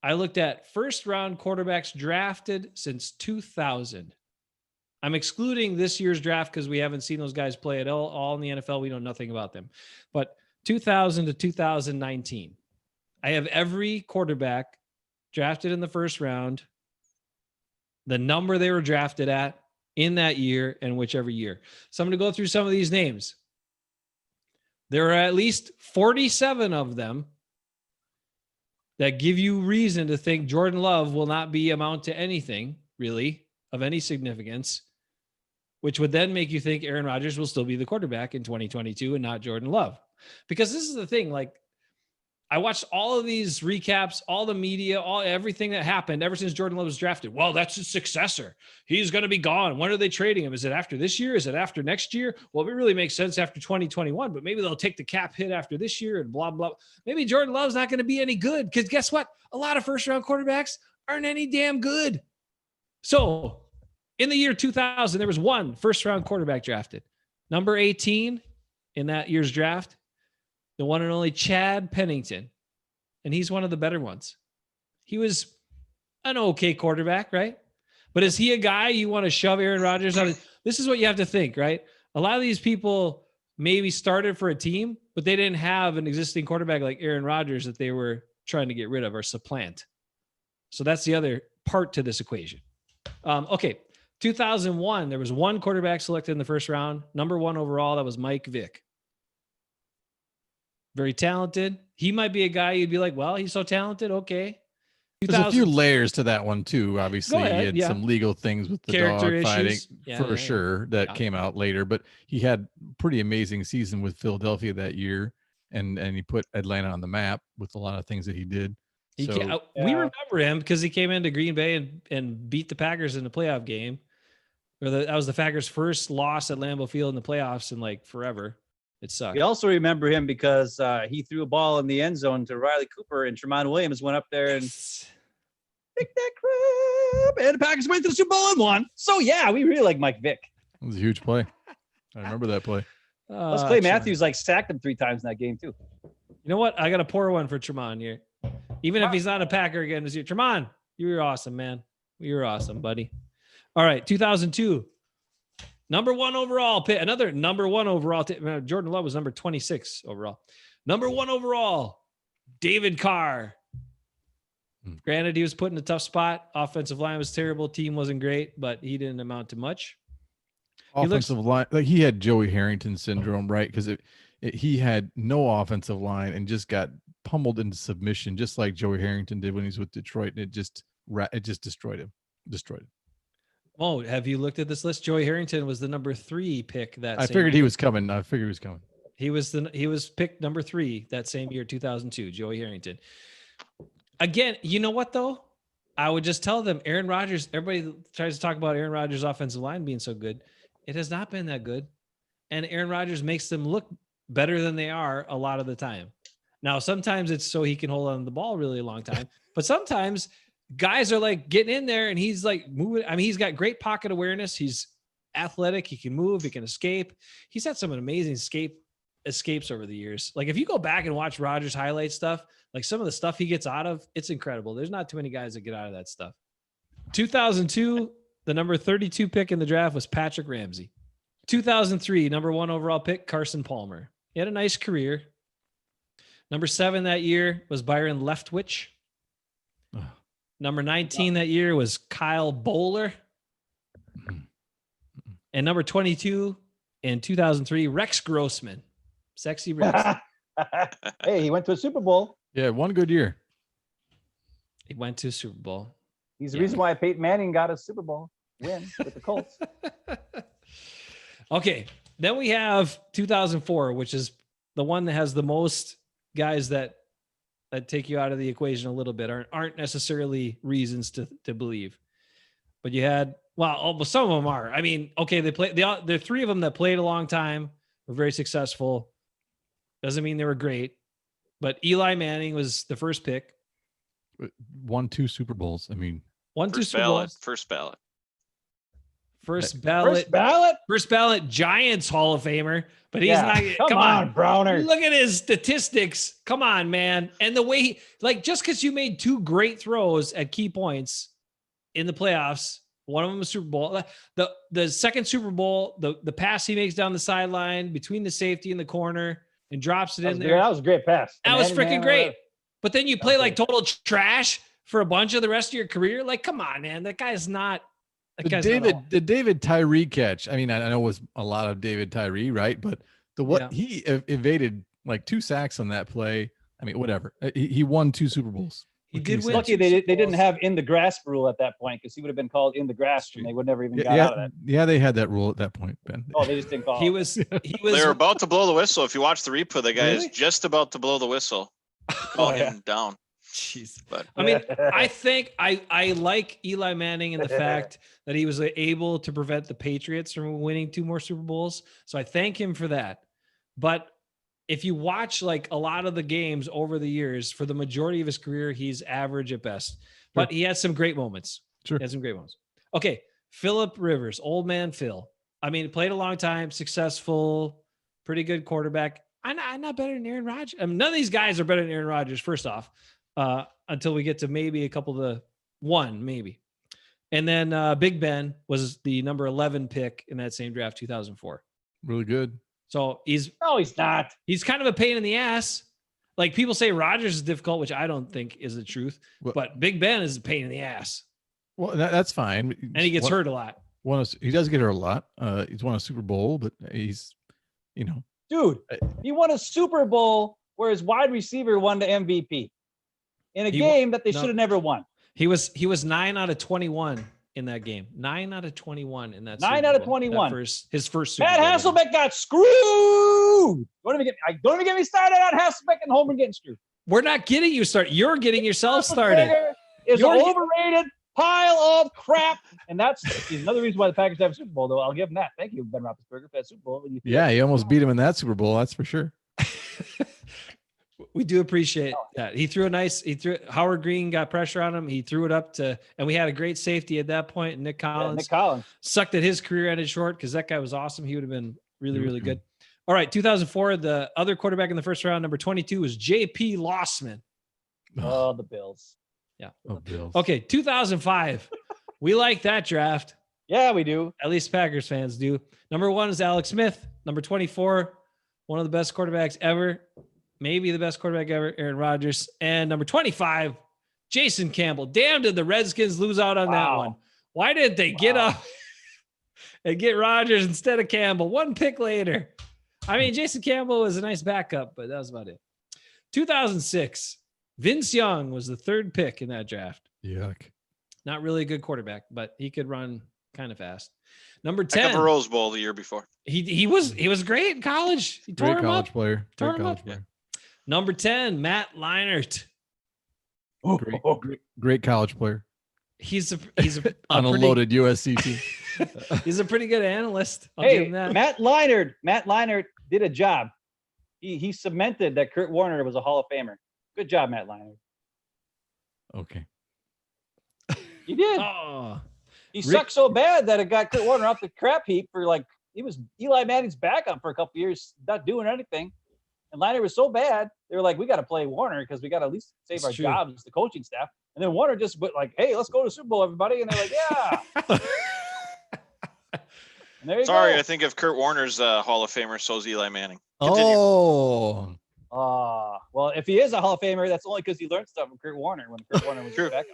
I looked at first round quarterbacks drafted since 2000. I'm excluding this year's draft because we haven't seen those guys play at all in the NFL. We know nothing about them. But 2000 to 2019, I have every quarterback drafted in the first round, the number they were drafted at in that year, and whichever year. So I'm going to go through some of these names. There are at least 47 of them that give you reason to think Jordan Love will not be amount to anything, really, of any significance, which would then make you think Aaron Rodgers will still be the quarterback in 2022 and not Jordan Love. Because this is the thing, like, I watched all of these recaps, all the media, everything that happened ever since Jordan Love was drafted. Well, that's his successor. He's going to be gone. When are they trading him? Is it after this year? Is it after next year? Well, it really makes sense after 2021, but maybe they'll take the cap hit after this year and blah, blah. Maybe Jordan Love's not going to be any good because guess what? A lot of first-round quarterbacks aren't any damn good. So in the year 2000, there was one first-round quarterback drafted. Number 18 in that year's draft, the one and only Chad Pennington. And he's one of the better ones. He was an okay quarterback, right? But is he a guy you want to shove Aaron Rodgers on? This is what you have to think, right? A lot of these people maybe started for a team, but they didn't have an existing quarterback like Aaron Rodgers that they were trying to get rid of or supplant. So that's the other part to this equation. Okay. 2001, there was one quarterback selected in the first round, number 1 overall. That was Mike Vick. Very talented. He might be a guy you'd be like, well, he's so talented. Okay. There's a few layers to that one too. Obviously, he had some legal things with the character dog fighting issues. Sure that came out later, but he had pretty amazing season with Philadelphia that year, and he put Atlanta on the map with a lot of things that he did. We remember him because he came into Green Bay and beat the Packers in the playoff game. That was the Packers' first loss at Lambeau Field in the playoffs in like forever. It sucked. We also remember him because he threw a ball in the end zone to Riley Cooper, and Tramon Williams went up there and pick that crap, and the Packers went to the Super Bowl and won. So yeah, we really like Mike Vick. It was a huge play. I remember that play. Plus Clay Matthews sacked him 3 times in that game too. You know what? I got to pour one for Tramon here. Even if he's not a Packer again this year. Tramon, you were awesome, man. You were awesome, buddy. All right, 2002. Number 1 overall pick, another number 1 overall. Jordan Love was number 26 overall. Number 1 overall, David Carr. Granted, he was put in a tough spot. Offensive line was terrible. Team wasn't great, but he didn't amount to much. Offensive line, like he had Joey Harrington syndrome, right? Because he had no offensive line and just got pummeled into submission, just like Joey Harrington did when he was with Detroit. And it just destroyed him. Oh, have you looked at this list? Joey Harrington was the number 3 pick that I figured he was coming. He was picked number 3 that same year, 2002, Joey Harrington. Again, you know what though? I would just tell them Aaron Rodgers, everybody tries to talk about Aaron Rodgers' offensive line being so good. It has not been that good. And Aaron Rodgers makes them look better than they are a lot of the time. Now, sometimes it's so he can hold on to the ball really a long time, but sometimes guys are like getting in there and he's like moving. I mean, he's got great pocket awareness. He's athletic. He can move. He can escape. He's had some amazing escapes over the years. Like if you go back and watch Rodgers highlight stuff, like some of the stuff he gets out of, it's incredible. There's not too many guys that get out of that stuff. 2002, the number 32 pick in the draft was Patrick Ramsey. 2003, number 1 overall pick, Carson Palmer. He had a nice career. Number 7 that year was Byron Leftwich. Number 19 that year was Kyle Bowler. And number 22 in 2003, Rex Grossman. Sexy Rex. Hey, he went to a Super Bowl. Yeah, one good year. He went to a Super Bowl. He's the reason why Peyton Manning got a Super Bowl win with the Colts. Okay, then we have 2004, which is the one that has the most guys that take you out of the equation a little bit, aren't necessarily reasons to believe. But you had, well, some of them are. I mean, okay, there are 3 of them that played a long time, were very successful. Doesn't mean they were great. But Eli Manning was the first pick. Won 2 Super Bowls. I mean, Won 2 Super Bowls. First ballot. First ballot Giants Hall of Famer, but he's not. Come on, Browner. Look at his statistics. Come on, man. And the way just because you made 2 great throws at key points in the playoffs, one of them a Super Bowl, the second Super Bowl, the pass he makes down the sideline between the safety and the corner and drops it in there. That was a great pass. That was freaking great. But then you play like total trash for a bunch of the rest of your career. Like, come on, man. That guy's not. The David Tyree catch. I mean, I know it was a lot of David Tyree, right? But he evaded like 2 sacks on that play. I mean, whatever. He won 2 Super Bowls. He did win. Lucky they didn't have in the grass rule at that point because he would have been called in the grass and they would never even got out of that. Yeah, they had that rule at that point, Ben. Oh, they just didn't call. He was. They were about to blow the whistle. If you watch the replay, the guy is just about to blow the whistle, calling him down. Jeez. But I mean, I think I like Eli Manning and the fact that he was able to prevent the Patriots from winning 2 more Super Bowls. So I thank him for that. But if you watch like a lot of the games over the years, for the majority of his career, he's average at best. But he had some great moments. Sure. He had some great moments. Okay. Phillip Rivers, old man Phil. I mean, played a long time, successful, pretty good quarterback. I'm not better than Aaron Rodgers. I mean, none of these guys are better than Aaron Rodgers, first off, until we get to maybe a couple of the one, maybe. And then Big Ben was the number 11 pick in that same draft, 2004. Really good. So he's not. He's kind of a pain in the ass. Like people say Rodgers is difficult, which I don't think is the truth. But Big Ben is a pain in the ass. Well, that's fine. And he gets hurt a lot. He does get hurt a lot. He's won a Super Bowl, but he's, Dude, he won a Super Bowl where his wide receiver won the MVP in a game that they should have never won. He was 9 out of 21 in that game. 9 out of 21 in that. 9 out of 21. His first Super Matt Bowl Hasselbeck got screwed. Don't even get me started on Hasselbeck and Holman getting screwed. We're not getting you started. You're getting yourself started. It's an overrated pile of crap, and that's another reason why the Packers have a Super Bowl. Though I'll give them that. Thank you, Ben Roethlisberger, for that Super Bowl. Yeah, he almost beat him in that Super Bowl. That's for sure. We do appreciate that. Howard Green got pressure on him. He threw it up and we had a great safety at that point. Nick Collins sucked that his career ended short because that guy was awesome. He would have been really, really good. All right. 2004, the other quarterback in the first round, number 22 was J.P. Lossman. Oh, the Bills. Yeah. Oh, Bills. Okay. 2005. We like that draft. Yeah, we do. At least Packers fans do. Number 1 is Alex Smith. Number 24, one of the best quarterbacks ever. Maybe the best quarterback ever, Aaron Rodgers. And number 25, Jason Campbell. Damn, did the Redskins lose out on that one? Why didn't they get up and get Rodgers instead of Campbell? 1 pick later. I mean, Jason Campbell was a nice backup, but that was about it. 2006, Vince Young was the 3rd pick in that draft. Yuck. Not really a good quarterback, but he could run kind of fast. Number 10. Heck of a Rose Bowl the year before. He was great in college. He tore him up. Player. Tore him up. Number 10, Matt Leinart. Great college player. He's a on a loaded USC team. He's a pretty good analyst. I'll give him that. Matt Leinart did a job. He cemented that Kurt Warner was a Hall of Famer. Good job, Matt Leinart. Okay. He did. He sucked so bad that it got Kurt Warner off the crap heap for he was Eli Manning's backup for a couple years, not doing anything. And Leinart was so bad, they were like, we got to play Warner because we got to at least save our jobs as the coaching staff. And then Warner just went like, hey, let's go to Super Bowl, everybody. And they're like, yeah. And there you go. I think if Kurt Warner's Hall of Famer, so's Eli Manning. Continue. Well, if he is a Hall of Famer, that's only because he learned stuff from Kurt Warner when Kurt Warner was backup.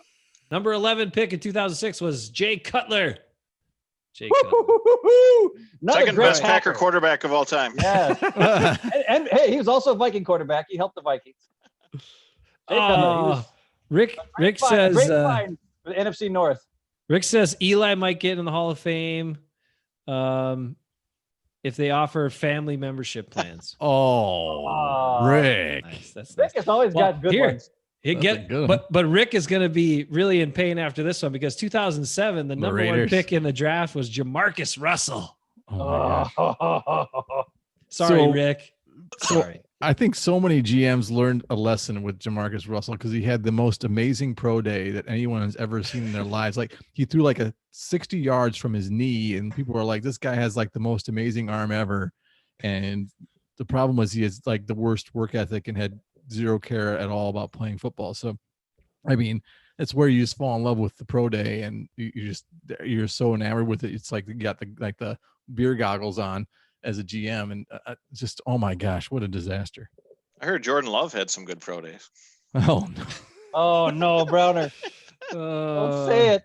Number 11 pick in 2006 was Jay Cutler. Second best Packer quarterback of all time. Yeah. and hey, he was also a Viking quarterback. He helped the Vikings. Rick says great find for the NFC North. Rick says Eli might get in the Hall of Fame if they offer family membership plans. Rick. Nice. That's Rick has always got good ones. But Rick is going to be really in pain after this one because 2007, the number 1 pick in the draft was Jamarcus Russell. Oh my gosh. Sorry, Rick. Sorry. I think so many GMs learned a lesson with Jamarcus Russell because he had the most amazing pro day that anyone has ever seen in their lives. Like he threw like a 60 yards from his knee, and people were like, "This guy has like the most amazing arm ever." And the problem was he has like the worst work ethic and had zero care at all about playing football. So, I mean, that's where you just fall in love with the pro day, and you're so enamored with it. It's like you got the beer goggles on as a GM, and just, oh my gosh, what a disaster. I heard Jordan Love had some good pro days. Oh no. Oh no, Browner. Don't say it.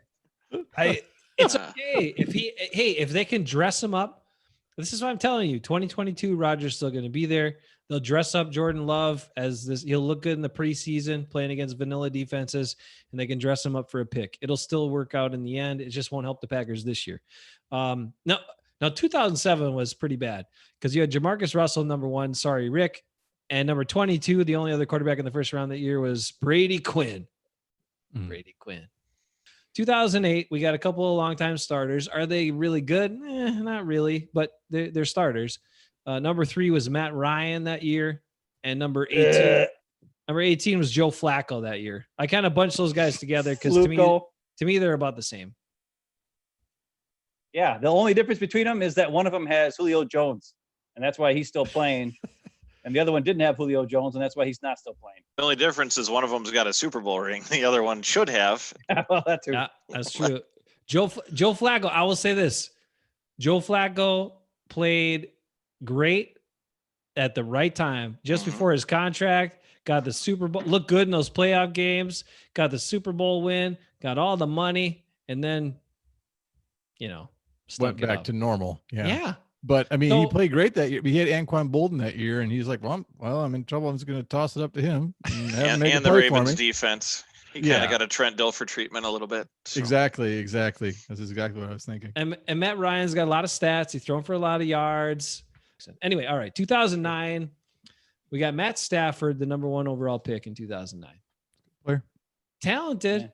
It's okay if they can dress him up. This is what I'm telling you. 2022, Rodgers still going to be there. They'll dress up Jordan Love as this. He'll look good in the preseason playing against vanilla defenses, and they can dress him up for a pick. It'll still work out in the end. It just won't help the Packers this year. Now 2007 was pretty bad because you had Jamarcus Russell, number 1. Sorry, Rick. And number 22, the only other quarterback in the first round that year was Brady Quinn. Brady Quinn. 2008, we got a couple of longtime starters. Are they really good? Not really, but they're starters. Number 3 was Matt Ryan that year. And number 18 was Joe Flacco that year. I kind of bunched those guys together because to me, they're about the same. Yeah, the only difference between them is that one of them has Julio Jones, and that's why he's still playing. And the other one didn't have Julio Jones, and that's why he's not still playing. The only difference is one of them's got a Super Bowl ring. The other one should have. Well, that too. Yeah, that's true. Joe Flacco, I will say this. Joe Flacco played great at the right time, just before his contract, got the Super Bowl, looked good in those playoff games, got the Super Bowl win, got all the money, and then, went back to normal. Yeah. But I mean, he played great that year. He had Anquan Bolden that year, and he's like, "Well, I'm in trouble. I'm just going to toss it up to him." And the Ravens defense. He kind of got a Trent Dilfer treatment a little bit. So. Exactly. That's exactly what I was thinking. And Matt Ryan's got a lot of stats. He's thrown for a lot of yards. Anyway, all right. 2009, we got Matt Stafford, the number 1 overall pick in 2009. Player. Talented. Yeah.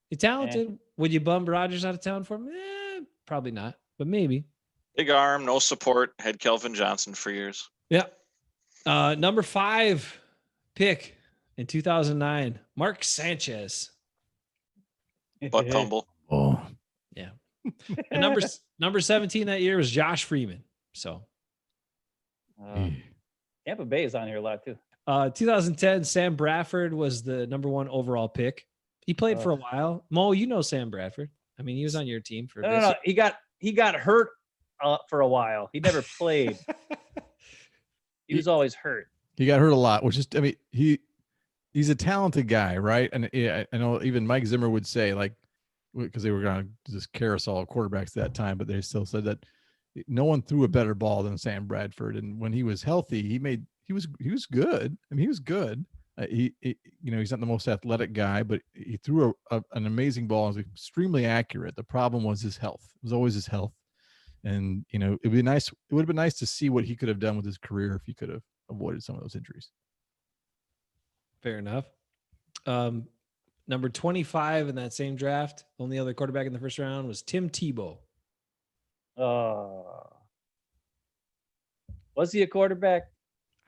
You're talented. Yeah. Would you bum Rodgers out of town for him? Probably not, but maybe. Big arm, no support. Had Kelvin Johnson for years. Yeah. Number 5 pick in 2009, Mark Sanchez. Butt fumble. Oh, yeah. And number 17 that year was Josh Freeman. So, Tampa Bay is on here a lot too. 2010, Sam Bradford was the number 1 overall pick. He played for a while. Mo, you know Sam Bradford. I mean, he was on your team for a bit. No. He got hurt for a while. He never played. He was always hurt. He got hurt a lot, which is, I mean, he's a talented guy, right? And I know even Mike Zimmer would say, like, because they were going to this carousel of quarterbacks at that time, but they still said that no one threw a better ball than Sam Bradford. And when he was healthy, he was good. I mean, he was good. He's not the most athletic guy, but he threw an amazing ball and was extremely accurate. The problem was his health. It was always his health. And, it would be nice. It would have been nice to see what he could have done with his career if he could have avoided some of those injuries. Fair enough. Number 25 in that same draft, only other quarterback in the first round was Tim Tebow. Was he a quarterback?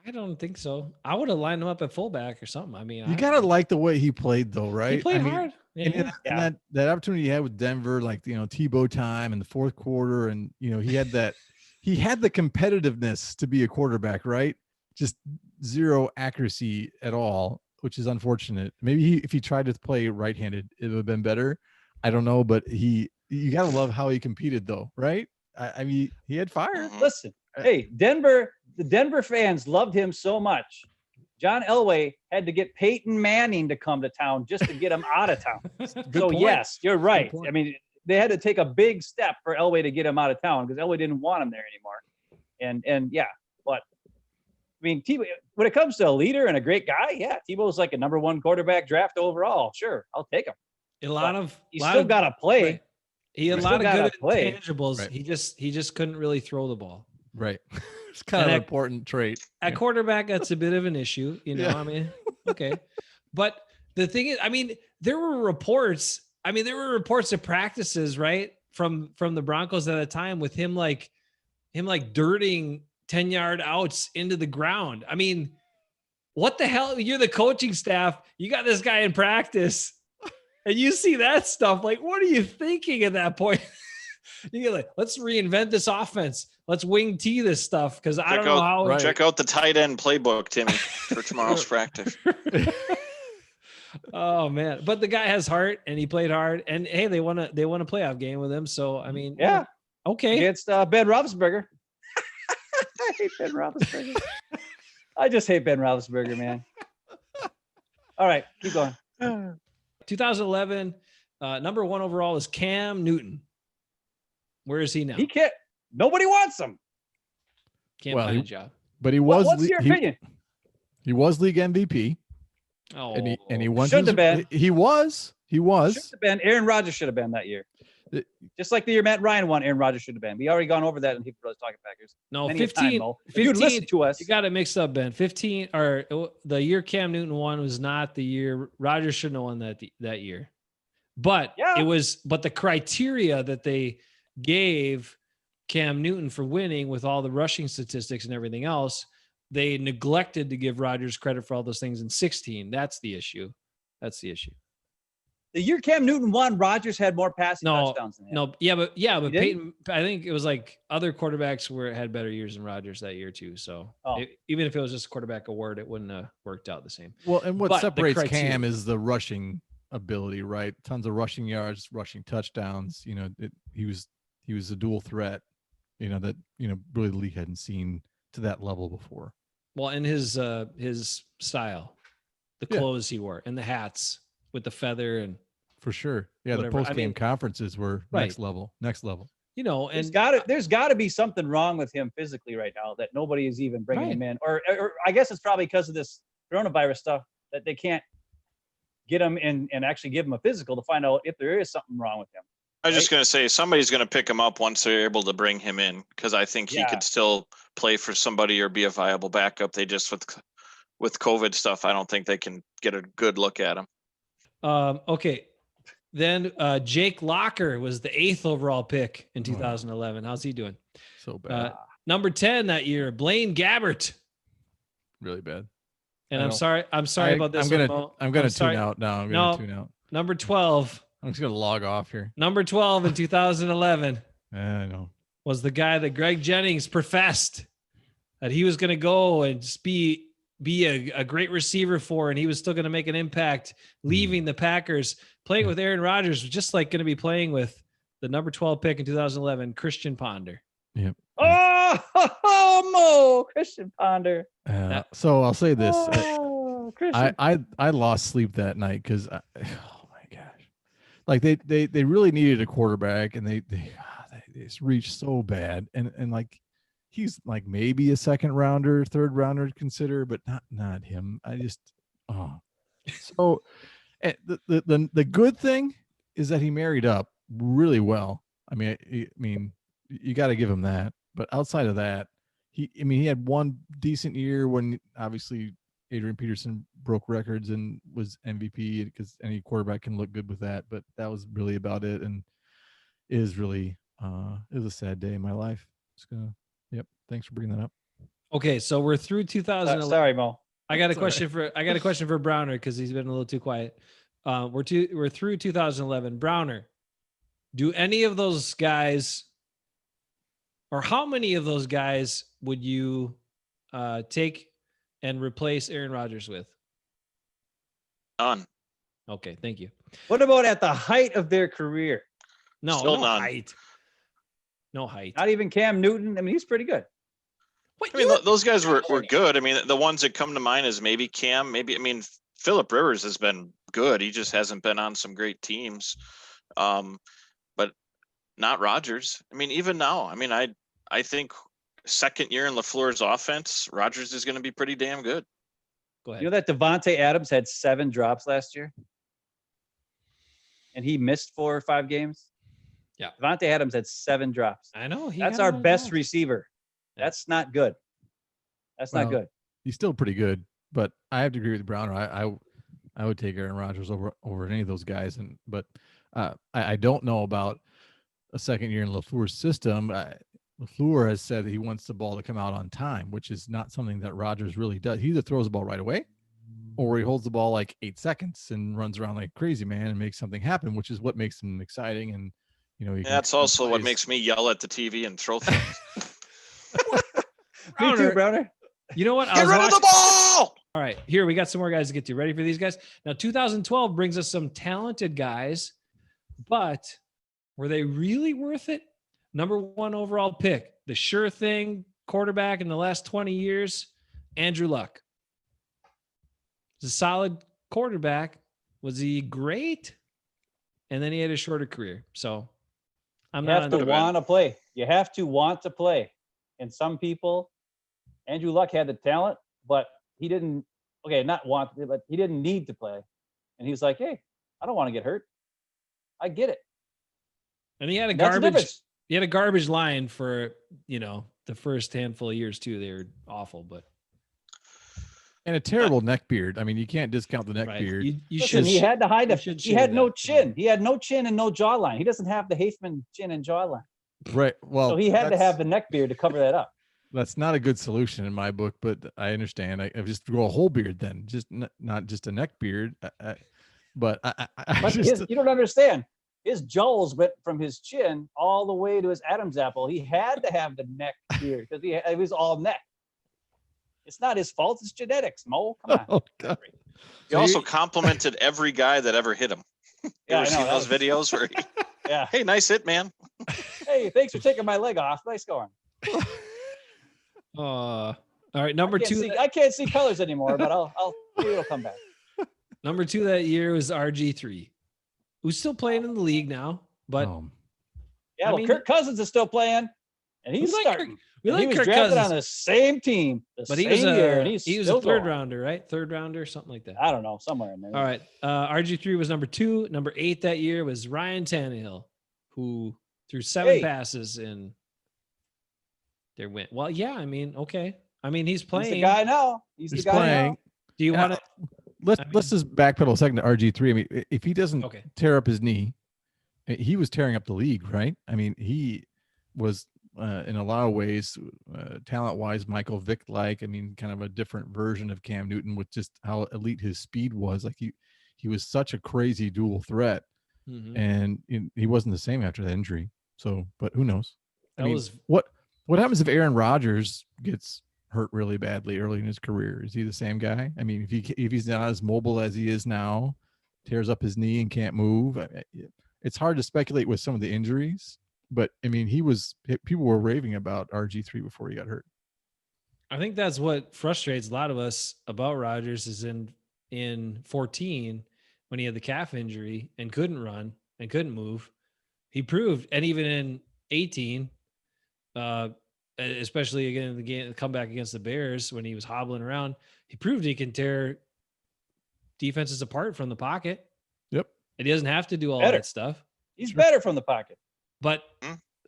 I don't think so. I would have lined him up at fullback or something. I mean, you gotta like the way he played, though, right? He played hard. Yeah. And that opportunity he had with Denver, like Tebow time in the fourth quarter, and he had the competitiveness to be a quarterback, right? Just zero accuracy at all, which is unfortunate. Maybe if he tried to play right-handed, it would have been better. I don't know, but you gotta love how he competed, though, right? I mean, he had fire. Listen, hey, the Denver fans loved him so much. John Elway had to get Peyton Manning to come to town just to get him out of town. So point. Yes, you're right. I mean, they had to take a big step for Elway to get him out of town because Elway didn't want him there anymore. And yeah, but I mean, Tebow, when it comes to a leader and a great guy, yeah, Tebow's like a number 1 quarterback draft overall. Sure, I'll take him. You still got to play. He had a lot of good intangibles. Right. He just couldn't really throw the ball. Right. It's kind of an important trait. At quarterback, that's a bit of an issue, I mean, okay. But the thing is, I mean, there were reports of practices, right? From the Broncos at the time with him like dirting 10-yard outs into the ground. I mean, what the hell? You're the coaching staff. You got this guy in practice and you see that stuff. Like, what are you thinking at that point? You're like, let's reinvent this offense. Let's wing tee this stuff. Cause I don't know how. Check out the tight end playbook, Timmy, for tomorrow's practice. Oh man. But the guy has heart and he played hard, and hey, they won a playoff game with him. So, I mean, yeah. Okay. Against Ben Roethlisberger. I hate Ben Roethlisberger. I just hate Ben Roethlisberger, man. All right, keep going. 2011, number 1 overall is Cam Newton. Where is he now? He can't. Nobody wants him. Can't find a job. But he was. What's your opinion? He was league MVP. Oh, and he won. Shouldn't have been. He was. Should have been. Aaron Rodges should have been that year. Just like the year Matt Ryan won, Aaron Rodges should have been. We already gone over that in Hafeman Bros Talking Packers. No, Many 15. time, 15 listen to us. You got it mixed up, Ben. 15 or the year Cam Newton won was not the year Rodgers shouldn't have won that year. But Yeah. it was. But the criteria that they gave Cam Newton for winning with all the rushing statistics and everything else, they neglected to give Rodgers credit for all those things in 16. That's the issue. The year Cam Newton won, Rodgers had more passing touchdowns than him. No, but Peyton, I think it was like other quarterbacks had better years than Rodgers that year too. So even if it was just a quarterback award, it wouldn't have worked out the same. Well, and what separates Cam is the rushing ability, right? Tons of rushing yards, rushing touchdowns. You know, he was a dual threat. You know that really the league hadn't seen to that level before. Well, and his style, the clothes he wore, and the hats with the feather and. For sure. Yeah, whatever. the post-game conferences were next level. You know, and there's got to be something wrong with him physically right now that nobody is even bringing him in. Or I guess it's probably because of this coronavirus stuff that they can't get him in and actually give him a physical to find out if there is something wrong with him. I was just going to say, somebody's going to pick him up once they're able to bring him in, because I think he could still play for somebody or be a viable backup. They just, with COVID stuff, I don't think they can get a good look at him. Okay. Then Jake Locker was the 8th overall pick in 2011. How's he doing? So bad. Number 10 that year, Blaine Gabbert. Really bad. And I'm sorry about this. I'm gonna tune out now. I'm gonna tune out. Number 12. I'm just gonna log off here. Number 12 in 2011. I know. Was the guy that Greg Jennings professed that he was gonna go and just be a great receiver for, and he was still going to make an impact leaving the Packers. Playing with Aaron Rodgers was just like going to be playing with the number 12 pick in 2011, Christian Ponder. Yep. Christian Ponder. So I'll say this. I lost sleep that night because, oh my gosh. Like they really needed a quarterback, and they just reached so bad. And like, he's like maybe a second rounder, third rounder to consider, but not him. So the good thing is that he married up really well. I mean, you got to give him that. But outside of that, he had one decent year when obviously Adrian Peterson broke records and was MVP, because any quarterback can look good with that. But that was really about it, and it was a sad day in my life. Yep. Thanks for bringing that up. Okay, so we're through 2011. Sorry, Mo. I got a question for Browner, because he's been a little too quiet. We're through 2011. Browner, do any of those guys, or how many of those guys would you take and replace Aaron Rodgers with? None. Okay, thank you. What about at the height of their career? No none. Height. No height. Not even Cam Newton. I mean, he's pretty good. Those guys were good. I mean, the ones that come to mind is maybe Cam. Phillip Rivers has been good. He just hasn't been on some great teams. But not Rodgers. I mean, even now, I think second year in LaFleur's offense, Rodgers is going to be pretty damn good. Go ahead. You know that Devontae Adams had 7 drops last year? And he missed 4 or 5 games? Yeah. Devontae Adams had 7 drops. I know. That's our best receiver. That's not good. That's not good. He's still pretty good, but I have to agree with Browner. I would take Aaron Rodgers over any of those guys. But I don't know about a second year in LaFleur's system. LaFleur has said that he wants the ball to come out on time, which is not something that Rodgers really does. He either throws the ball right away or he holds the ball like 8 seconds and runs around like a crazy man and makes something happen, which is what makes him exciting. And, That's also what makes me yell at the TV and throw things. Me too, Browner. You know what? Get rid of the ball! All right, here we got some more guys to get to. Ready for these guys? Now, 2012 brings us some talented guys, but were they really worth it? Number 1 overall pick, the sure thing quarterback in the last 20 years, Andrew Luck. He's a solid quarterback. Was he great? And then he had a shorter career. So you have to want to play. You have to want to play. And some people, Andrew Luck had the talent, but he didn't. Okay, not want to, but he didn't need to play. And he was like, "Hey, I don't want to get hurt. I get it." And he had a garbage line for the first handful of years too. They were awful, but. And a terrible neck beard. I mean, you can't discount the neck beard. Listen, he had to hide it. He had no chin. He had no chin and no jawline. He doesn't have the Hafeman chin and jawline. Right. Well, so he had to have the neck beard to cover that up. That's not a good solution in my book, but I understand. I just grow a whole beard then, just not just a neck beard. But you don't understand. His jowls went from his chin all the way to his Adam's apple. He had to have the neck beard because it was all neck. It's not his fault. It's genetics, Mo. Come on. Oh, God. He also complimented every guy that ever hit him. You ever seen those videos where yeah. Hey, nice hit, man. Hey, thanks for taking my leg off. Nice going. All right, number 2. I can't see colors anymore, but maybe it'll come back. Number 2 that year was RG3, who's still playing in the league now. But Kirk Cousins is still playing, and he's starting. He was Kirk drafted Cousins on the same team, he was a third rounder, right? Third rounder, something like that. I don't know, somewhere in there. All right, RG3 was number 2. Number 8 that year was Ryan Tannehill, who threw 7 passes in their win. Well, yeah, I mean, okay. I mean, he's playing. He's the guy now. He's the guy playing. now. Do you want to? Let's just backpedal a second to RG3. I mean, if he doesn't tear up his knee, he was tearing up the league, right? I mean, he was in a lot of ways, talent-wise, Michael Vick-like. I mean, kind of a different version of Cam Newton with just how elite his speed was. Like he was such a crazy dual threat, and he wasn't the same after that injury. So, but who knows? What happens if Aaron Rodgers gets hurt really badly early in his career? Is he the same guy? I mean, if he's not as mobile as he is now, tears up his knee and can't move, it's hard to speculate with some of the injuries. But I mean, people were raving about RG3 before he got hurt. I think that's what frustrates a lot of us about Rodgers is in 14 when he had the calf injury and couldn't run and couldn't move. He proved, and even in 18, especially again in the comeback against the Bears when he was hobbling around, he proved he can tear defenses apart from the pocket. Yep. And he doesn't have to do all that stuff. He's better from the pocket. But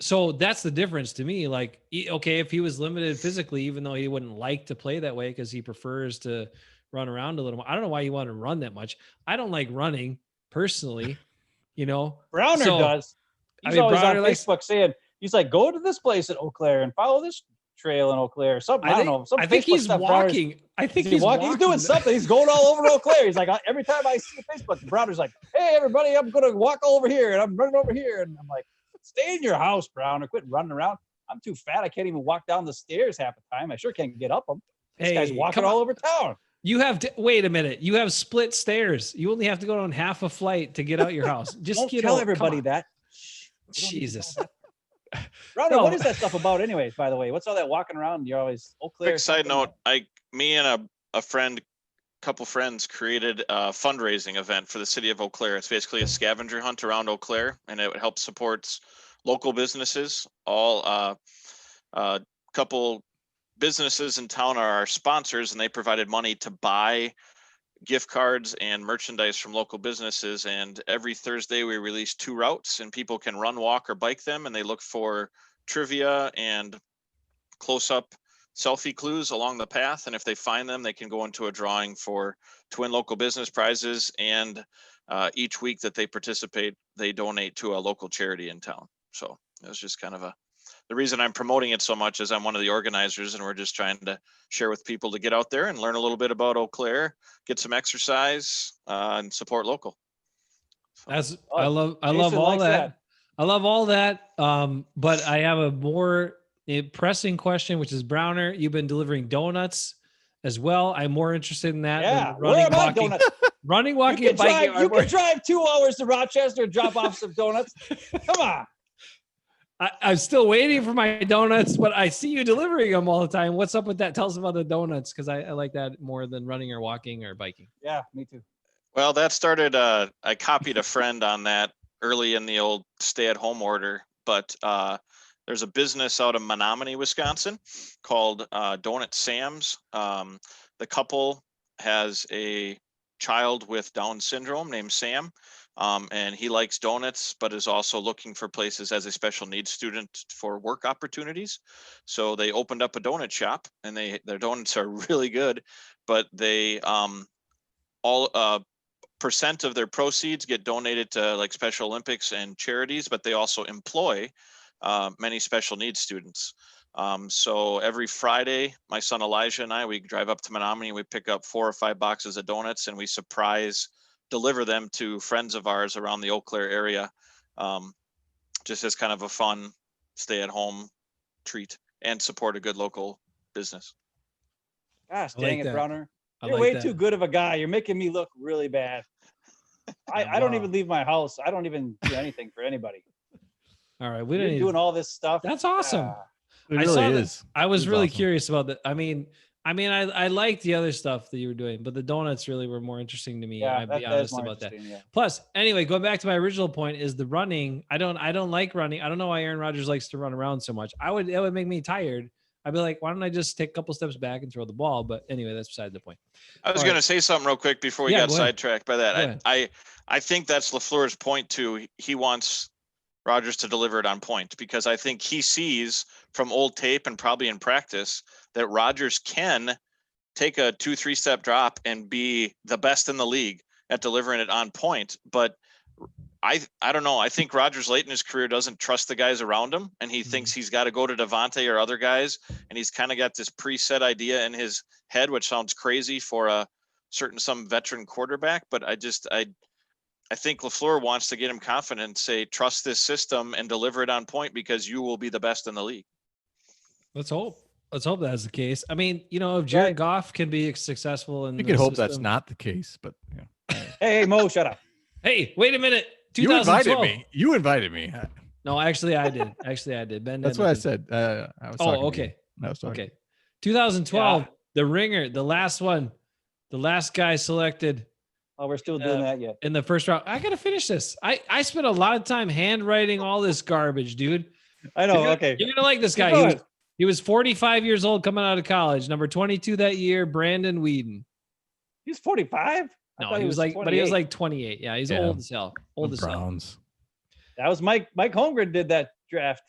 so that's the difference to me. Like, okay, if he was limited physically, even though he wouldn't like to play that way because he prefers to run around a little more. I don't know why you want to run that much. I don't like running personally, Browner does. He's always on Facebook saying, he's like, go to this place in Eau Claire and follow this trail in Eau Claire or something. I don't know. I think he's walking. I think he's walking. He's doing something. He's going all over Eau Claire. He's like, every time I see Facebook, the Browner's like, hey, everybody, I'm going to walk over here and I'm running over here. And I'm like, stay in your house, Browner. Quit running around. I'm too fat. I can't even walk down the stairs half the time. I sure can't get up them. This guy's walking all over town. You have wait a minute. You have split stairs. You only have to go down half a flight to get out your house. Just don't tell everybody that. Jesus. Browner, what is that stuff about anyways, by the way? What's all that walking around? You're always Eau Claire. Quick side note, me and a couple friends created a fundraising event for the city of Eau Claire. It's basically a scavenger hunt around Eau Claire, and it helps support local businesses. Couple businesses in town are our sponsors, and they provided money to buy gift cards and merchandise from local businesses. And every Thursday we release 2 routes, and people can run, walk, or bike them, and they look for trivia and close-up selfie clues along the path. And if they find them, they can go into a drawing to win local business prizes. And each week that they participate, they donate to a local charity in town. So it was just kind of a the reason I'm promoting it so much is I'm one of the organizers, and we're just trying to share with people to get out there and learn a little bit about Eau Claire, get some exercise, and support local. So, I love all that. I love all that. But I have a more pressing question, which is Browner. You've been delivering donuts as well. I'm more interested in that than running, walking, running, walking, you can biking. You can drive 2 hours to Rochester and drop off some donuts. Come on. I'm still waiting for my donuts, but I see you delivering them all the time. What's up with that? Tell us about the donuts, because I like that more than running or walking or biking. Yeah, me too. Well, that started, I copied a friend on that early in the old stay-at-home order, but there's a business out of Menominee, Wisconsin called Donut Sam's. The couple has a child with Down syndrome named Sam. And he likes donuts, but is also looking for places as a special needs student for work opportunities. So they opened up a donut shop, and their donuts are really good, but they all percent of their proceeds get donated to like Special Olympics and charities, but they also employ many special needs students. So every Friday, my son Elijah and I, we drive up to Menominee, we pick up 4 or 5 boxes of donuts, and we deliver them to friends of ours around the Eau Claire area, just as kind of a fun stay-at-home treat and support a good local business. Gosh, dang it, Browner. You're like way that. too good of a guy. You're making me look really bad. I don't even leave my house. I don't even do anything for anybody. All right. You're doing all this stuff. That's awesome. It really is. I was really awesome. curious about that. I mean, I liked the other stuff that you were doing, but the donuts really were more interesting to me. Yeah, I'd be honest about that. Yeah. Plus, anyway, going back to my original point is the running. I don't like running. I don't know why Aaron Rodges likes to run around so much. It would make me tired. I'd be like, why don't I just take a couple steps back and throw the ball? But anyway, that's beside the point. I was going to say something real quick before we got sidetracked by that. I think that's LaFleur's point too. He wants Rodgers to deliver it on point, because I think he sees from old tape and probably in practice that Rodgers can take a 2-3 step drop and be the best in the league at delivering it on point. But I don't know. I think Rodgers late in his career doesn't trust the guys around him, and he thinks he's got to go to Devontae or other guys. And he's kind of got this preset idea in his head, which sounds crazy for some veteran quarterback. But I think LaFleur wants to get him confident and say, trust this system and deliver it on point, because you will be the best in the league. Let's hope that's the case. I mean, if Jared Goff can be successful, and you could hope that's not the case, but Hey, Mo, shut up. Hey, wait a minute. You invited me. No, actually I did. Ben. That's what I said. I was talking okay. I was talking. Okay. 2012, The Ringer, the last one, the last guy selected. Oh, we're still doing that yet. In the first round. I got to finish this. I spent a lot of time handwriting all this garbage, dude. I know. You're Okay. going to like this guy. He was 45 years old coming out of college. Number 22 that year, Brandon Whedon. He's 45? No, he was like 28. Yeah, he's old as hell. Old as hell. That was Mike Holmgren did that draft.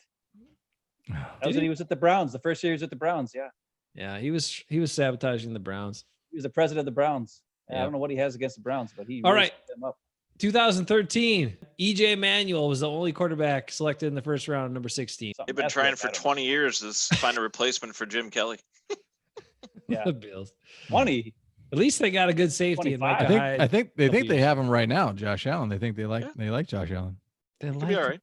That was when he was at the Browns. The first year he was at the Browns. Yeah. Yeah, he was sabotaging the Browns. He was the president of the Browns. Yeah. I don't know what he has against the Browns, but he all right. Them up. 2013, EJ Manuel was the only quarterback selected in the first round, number 16. They've been trying for 20 years to find a replacement for Jim Kelly. Yeah, the Bills. 20. At least they got a good safety in Micah Hyde. I think they have him right now, Josh Allen. They think they like Josh Allen. They be all right.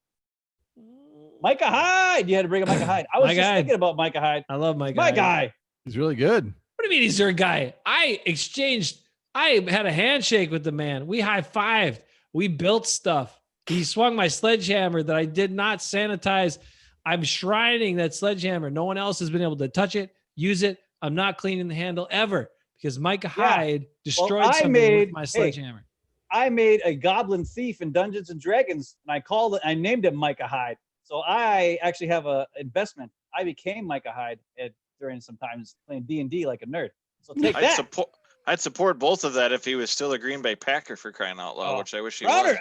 Micah Hyde. You had to bring up Micah Hyde. I was thinking about Micah Hyde. I love Micah My Hyde. guy. He's really good. What do you mean he's your guy? I had a handshake with the man. We high-fived. We built stuff. He swung my sledgehammer that I did not sanitize. I'm shrining that sledgehammer. No one else has been able to touch it, use it. I'm not cleaning the handle ever because Micah Hyde destroyed something with my sledgehammer. I made a goblin thief in Dungeons and Dragons, and I named him Micah Hyde. So I actually have an investment. I became Micah Hyde during some times playing D&D like a nerd. So take that. I'd support both of that if he was still a Green Bay Packer for crying out loud, which I wish he was.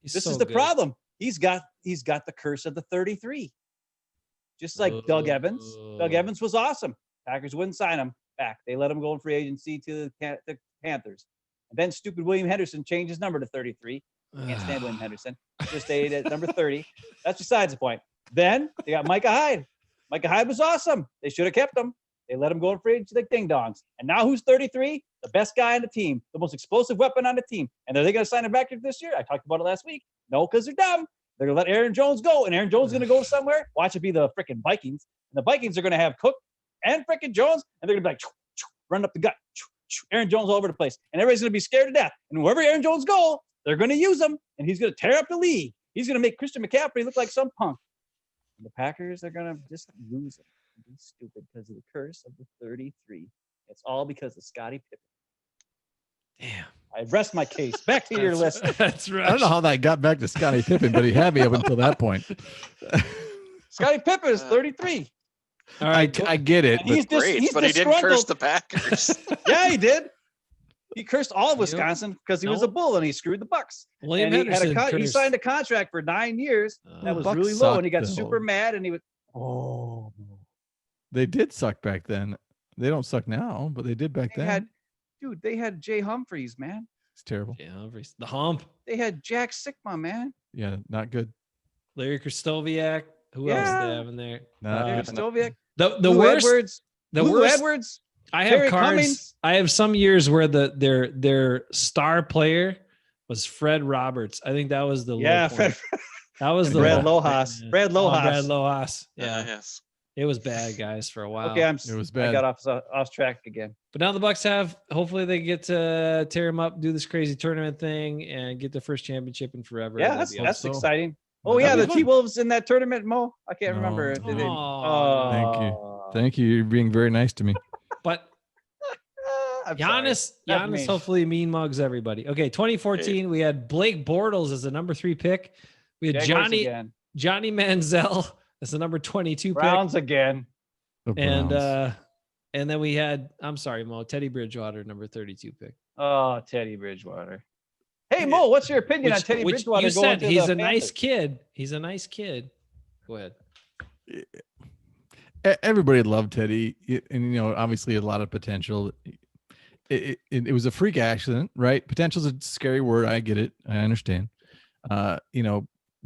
This is the problem. He's got the curse of the 33. Just like Doug Evans. Doug Evans was awesome. Packers wouldn't sign him back. They let him go in free agency to the Panthers. And then stupid William Henderson changed his number to 33. Can't stand William Henderson. Just stayed at number 30. That's besides the point. Then they got Micah Hyde. Micah Hyde was awesome. They should have kept him. They let him go in free agency like ding dongs. And now who's 33? The best guy on the team, the most explosive weapon on the team. And are they going to sign him back this year? I talked about it last week. No, because they're dumb. They're going to let Aaron Jones go, and Aaron Jones is going to go somewhere. Watch it be the freaking Vikings. And the Vikings are going to have Cook and freaking Jones, and they're going to be like, run up the gut. Aaron Jones all over the place. And everybody's going to be scared to death. And wherever Aaron Jones go, they're going to use him, and he's going to tear up the league. He's going to make Christian McCaffrey look like some punk. And the Packers are going to just lose him. Be stupid because of the curse of the 33. It's all because of Scottie Pippen. Damn. I rest my case. Back to your list. That's right. I don't know how that got back to Scottie Pippen, but he had me up until that point. Scottie Pippen is 33. All right. I get it. And he's Great, but he didn't curse the Packers. Yeah, he did. He cursed all of Wisconsin because he was a bull and he screwed the Bucks. William And Henderson he signed a contract for 9 years that was Bucks really low, and he got sucked, though. super mad, and he was They did suck back then. They don't suck now, but they did back then. They had Jay Humphreys, man. It's terrible. Yeah, the hump. They had Jack Sikma, man. Yeah, not good. Larry Kristoviak. Who else do they have in there? Stoviak. The worst. Edwards. The Lou worst. Edwards. I have Terry cards. Cummings. I have some years where their star player was Fred Roberts. I think that was the low point. That was the Brad low Lohaus. point. Brad Lohaus. Brad Lohaus. Yeah, Yes. it was bad, guys, for a while. Okay, It was bad. I got off track again. But now the Bucks have. Hopefully, they get to tear him up, do this crazy tournament thing, and get their first championship in forever. Yeah, That'd be that's awesome. exciting. Oh That'd yeah, be the fun. T-Wolves in that tournament, Mo. I can't remember. No. Did they- Aw. Thank you. Thank you. You're being very nice to me. But I'm sorry. Giannis Not me. hopefully mean mugs everybody. Okay, 2014, we had Blake Bortles as the number 3 pick. We had Jaguars again. Johnny Manziel as the number 22 Browns again. The pick. Browns. And then we had, I'm sorry, Mo, Teddy Bridgewater, number 32 pick. Oh, Teddy Bridgewater. Hey Mo, what's your opinion on Teddy Bridgewater? You said to he's the a nice Panthers? kid. He's a nice kid. Go ahead. Everybody loved Teddy, and obviously a lot of potential. It was a freak accident, right? Potential is a scary word. I get it. I understand.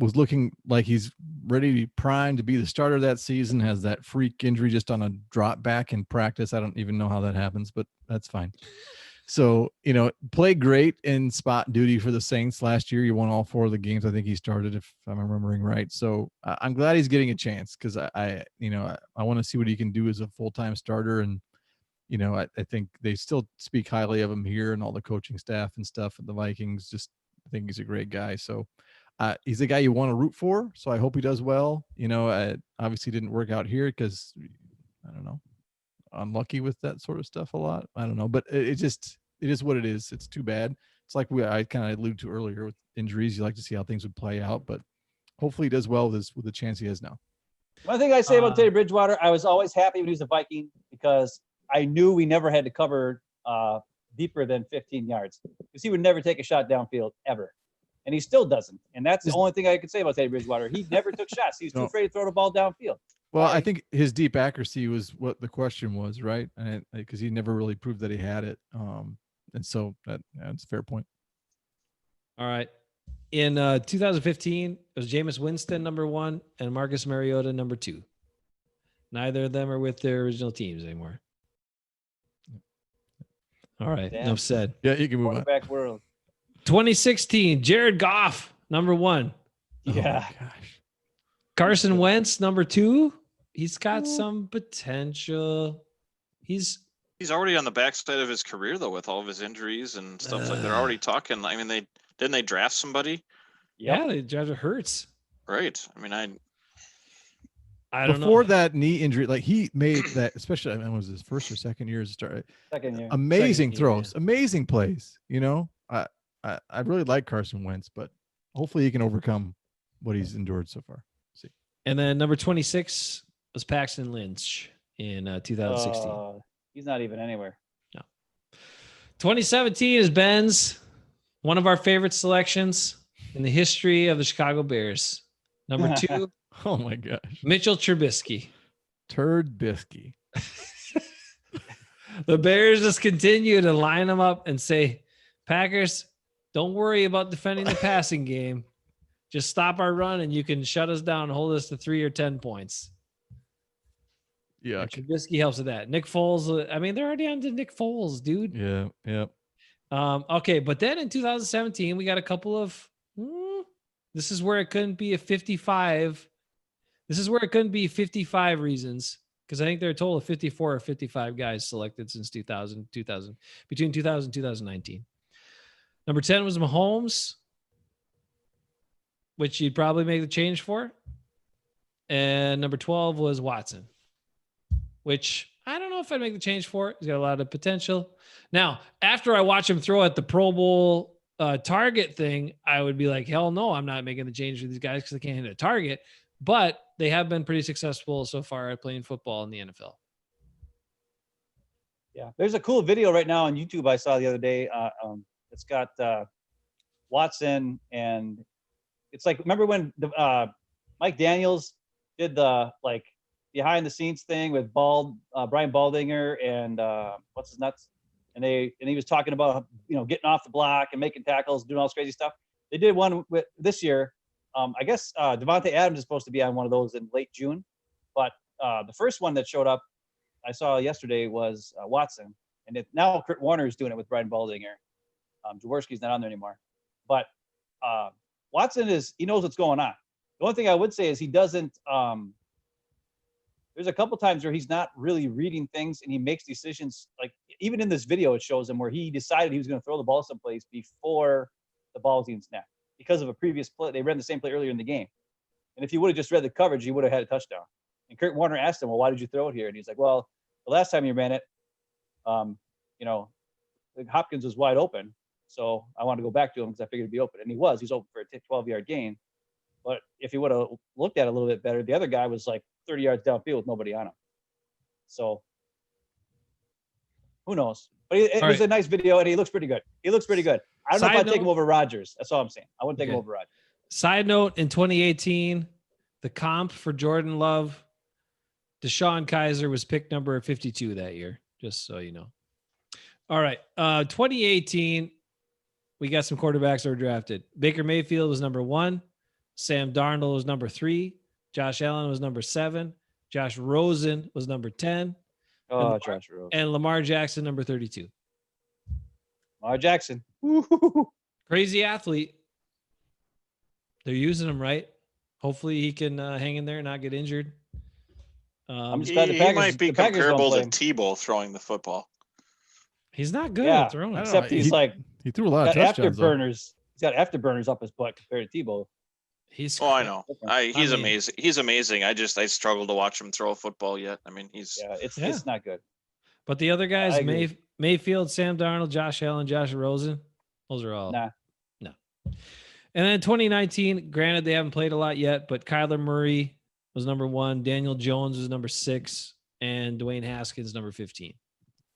Was looking like he's ready to be primed to be the starter that season. Has that freak injury just on a drop back in practice. I don't even know how that happens, but that's fine. So, played great in spot duty for the Saints last year. He won all 4 of the games I think he started, if I'm remembering right. So I'm glad he's getting a chance because I want to see what he can do as a full-time starter. And, I think they still speak highly of him here and all the coaching staff and stuff at the Vikings. Just I think he's a great guy. So he's a guy you want to root for. So I hope he does well. Obviously didn't work out here because, I don't know, unlucky with that sort of stuff a lot. I don't know, but it is what it is. It's too bad. It's like I kind of alluded to earlier with injuries. You like to see how things would play out, but hopefully he does well with the chance he has now. One thing I say about Teddy Bridgewater, I was always happy when he was a Viking because I knew we never had to cover deeper than 15 yards because he would never take a shot downfield ever. And he still doesn't. And that's the only thing I could say about Teddy Bridgewater. He never took shots. He was too afraid to throw the ball downfield. Well, I think his deep accuracy was what the question was, right? And because he never really proved that he had it. And so that's a fair point. All right. In 2015, it was Jameis Winston, number 1, and Marcus Mariota, number 2. Neither of them are with their original teams anymore. All right. Damn. Enough said. Yeah, you can move on. Quarterback world. 2016, Jared Goff, number 1. Oh, Yeah. gosh. Carson Wentz, number 2. He's got some potential. He's He's already on the backside of his career though, with all of his injuries and stuff. Like they're already talking. I mean, didn't they draft somebody? Yeah, they drafted Hurts. Right. I mean, I don't Before know. that knee injury, like he made that, especially it was his first or second year as a starter. Second year. Amazing Second year, throws, amazing plays. I really like Carson Wentz, but hopefully he can overcome what he's endured so far. See. And then number 26 was Paxton Lynch in 2016. He's not even anywhere. 2017 is Ben's, one of our favorite selections in the history of the Chicago Bears. Number 2, Oh my gosh. Mitchell Trubisky. Turd Bisky. The Bears just continue to line them up and say, Packers, don't worry about defending the passing game. Just stop our run and you can shut us down and hold us to 3 or 10 points. Yeah. Trubisky helps with that. Nick Foles. I mean, they're already on to Nick Foles, dude. Yeah. Yeah. Okay, but then in 2017, we got a couple of. This is where it couldn't be a 55. This is where it couldn't be 55 reasons, because I think there are a total of 54 or 55 guys selected since 2000, between 2000 and 2019. Number 10 was Mahomes, which you'd probably make the change for. And number 12 was Watson, which I don't know if I'd make the change for. He's got a lot of potential. Now, after I watch him throw at the Pro Bowl target thing, I would be like, hell no, I'm not making the change for these guys because they can't hit a target. But they have been pretty successful so far at playing football in the NFL. Yeah, there's a cool video right now on YouTube I saw the other day. It's got Watson, and it's like, remember when Mike Daniels did the like behind the scenes thing with Brian Baldinger and what's his nuts, and he was talking about getting off the block and making tackles, doing all this crazy stuff. They did one with this year. I guess Devontae Adams is supposed to be on one of those in late June, but the first one that showed up I saw yesterday was Watson, and now Kurt Warner is doing it with Brian Baldinger. Jaworski's not on there anymore, but Watson he knows what's going on. The only thing I would say is he doesn't. There's a couple times where he's not really reading things, and he makes decisions. Like even in this video, it shows him where he decided he was going to throw the ball someplace before the ball was even snapped because of a previous play. They ran the same play earlier in the game, and if he would have just read the coverage, he would have had a touchdown. And Kurt Warner asked him, "Well, why did you throw it here?" And he's like, "Well, the last time you ran it, Hopkins was wide open, so I wanted to go back to him because I figured he'd be open, and he was. He's open for a 12-yard gain." But if he would have looked at it a little bit better, the other guy was like 30 yards downfield with nobody on him. So who knows? But it was a nice video, and he looks pretty good. I don't know if I'd take him over Rodgers. That's all I'm saying. I wouldn't take him over Rodgers. Side note, in 2018, the comp for Jordan Love, Deshaun Kaiser was pick number 52 that year, just so you know. All right. 2018, we got some quarterbacks that were drafted. Baker Mayfield was number 1. Sam Darnold was number 3. Josh Allen was number 7. Josh Rosen was number 10. Josh Rosen. And Lamar Jackson, number 32. Lamar Jackson. Crazy athlete. They're using him right. Hopefully he can hang in there and not get injured. I'm just glad he might be comparable to Tebow throwing the football. He's not good at throwing. Except he threw a lot of touchdowns. Afterburners. He's got afterburners up his butt compared to Tebow. I know. He's amazing. He's amazing. I struggle to watch him throw a football yet. I mean, it's not good. But the other guys, Mayfield, Sam Darnold, Josh Allen, Josh Rosen, those are all no. And then 2019, granted they haven't played a lot yet, but Kyler Murray was number 1, Daniel Jones was number 6, and Dwayne Haskins number 15.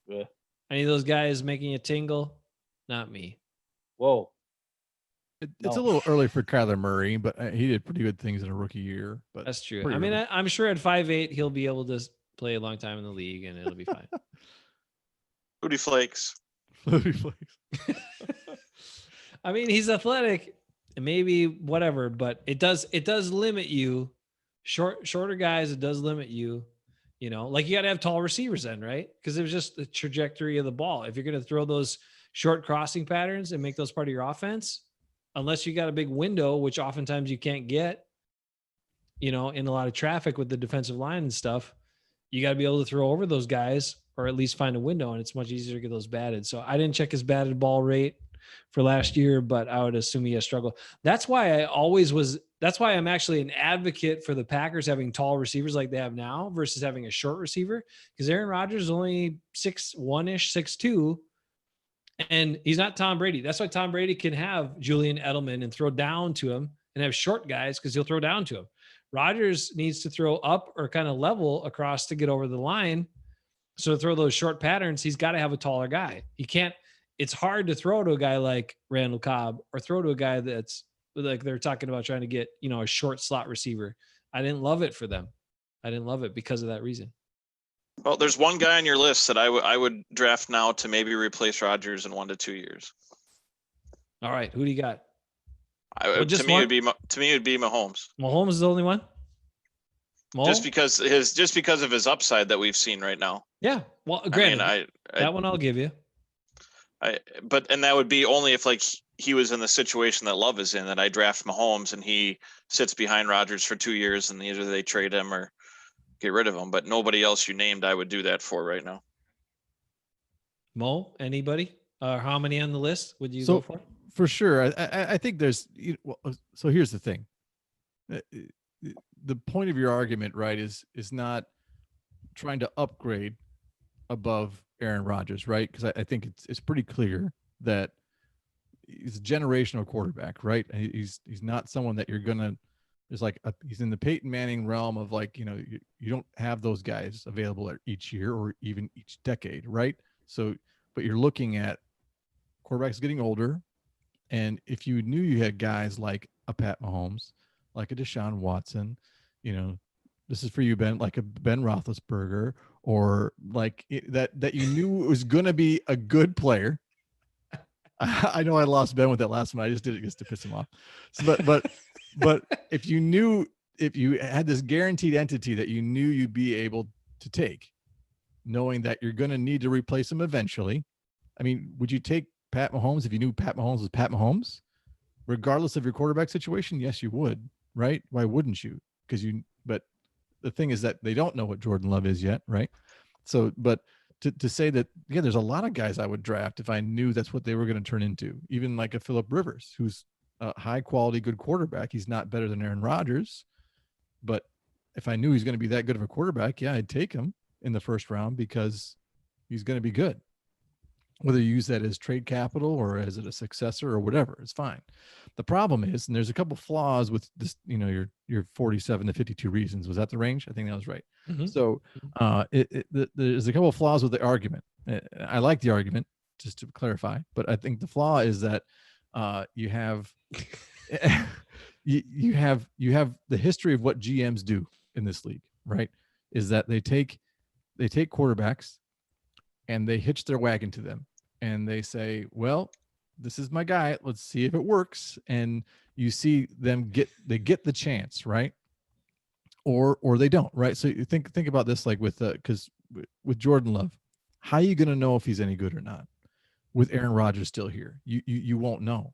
Yeah. Any of those guys making you tingle? Not me. Whoa. It's a little early for Kyler Murray, but he did pretty good things in a rookie year. But that's true. I mean, I'm sure at 5'8", he'll be able to play a long time in the league, and it'll be fine. Booty flakes. I mean, he's athletic, and maybe whatever, but it does limit you. Shorter guys, it does limit you. Like you got to have tall receivers then, right? Because it was just the trajectory of the ball. If you're going to throw those short crossing patterns and make those part of your offense, unless you got a big window, which oftentimes you can't get, in a lot of traffic with the defensive line and stuff, you got to be able to throw over those guys or at least find a window, and it's much easier to get those batted. So I didn't check his batted ball rate for last year, but I would assume he has struggled. That's why I'm actually an advocate for the Packers having tall receivers like they have now versus having a short receiver, because Aaron Rodgers is only 6'1"-ish, 6'2", and he's not Tom Brady. That's why Tom Brady can have Julian Edelman and throw down to him and have short guys because he'll throw down to him. Rodgers needs to throw up or kind of level across to get over the line. So to throw those short patterns, he's got to have a taller guy. He can't. It's hard to throw to a guy like Randall Cobb or throw to a guy that's like they're talking about trying to get, a short slot receiver. I didn't love it for them. I didn't love it because of that reason. Well, there's one guy on your list that I would draft now to maybe replace Rodgers in 1 to 2 years. All right, who do you got? To me, it would be Mahomes. Mahomes is the only one? Mo? Just because of his upside that we've seen right now. Yeah. Well, granted, that one I'll give you. But that would be only if like he was in the situation that Love is in, that I draft Mahomes and he sits behind Rodgers for 2 years and either they trade him or get rid of him. But nobody else you named, I would do that for right now. Mo, anybody? How many on the list would you go for? For sure. I think there's, so here's the thing. The point of your argument, right, is not trying to upgrade above Aaron Rodgers, right? Because I think it's pretty clear that he's a generational quarterback, right? He's not someone that you're gonna. There's like he's in the Peyton Manning realm of like, you don't have those guys available each year or even each decade, right? So, but you're looking at quarterbacks getting older, and if you knew you had guys like a Pat Mahomes, like a Deshaun Watson, this is for you, Ben, like a Ben Roethlisberger, or like that you knew it was going to be a good player. I know I lost Ben with that last one. I just did it just to piss him off. So, but if you had this guaranteed entity that you knew you'd be able to take, knowing that you're going to need to replace him eventually. I mean, would you take Pat Mahomes if you knew Pat Mahomes was Pat Mahomes? Regardless of your quarterback situation? Yes, you would, right? Why wouldn't you? But the thing is that they don't know what Jordan Love is yet, right? So, but to say that, yeah, there's a lot of guys I would draft if I knew that's what they were going to turn into. Even like a Phillip Rivers, who's a high quality, good quarterback. He's not better than Aaron Rodgers, but if I knew he's going to be that good of a quarterback, yeah, I'd take him in the first round because he's going to be good. Whether you use that as trade capital or as a successor or whatever, it's fine. The problem is, and there's a couple flaws with this, your 47 to 52 reasons. Was that the range? I think that was right. Mm-hmm. So there's a couple of flaws with the argument. I like the argument, just to clarify, but I think the flaw is that you have you have the history of what GMs do in this league, right? Is that they take quarterbacks and they hitch their wagon to them and they say, well, this is my guy. Let's see if it works. And you see them get the chance, right? Or they don't, right? So you think about this, like with Jordan Love, how are you going to know if he's any good or not? With Aaron Rodgers still here, you won't know,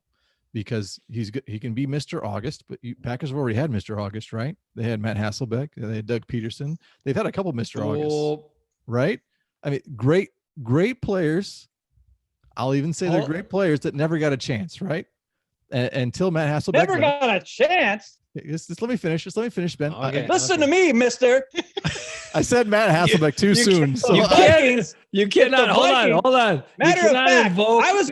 because he can be Mr. August, but Packers have already had Mr. August, right? They had Matt Hasselbeck, they had Doug Peterson. They've had a couple Mr. August, right? I mean, great players. I'll even say they're great players that never got a chance, right? Until Matt Hasselbeck never got a chance. Just let me finish, Ben. Okay, listen to me, mister. I said Matt Hasselbeck too soon. So you cannot hold on. Matter of fact, I was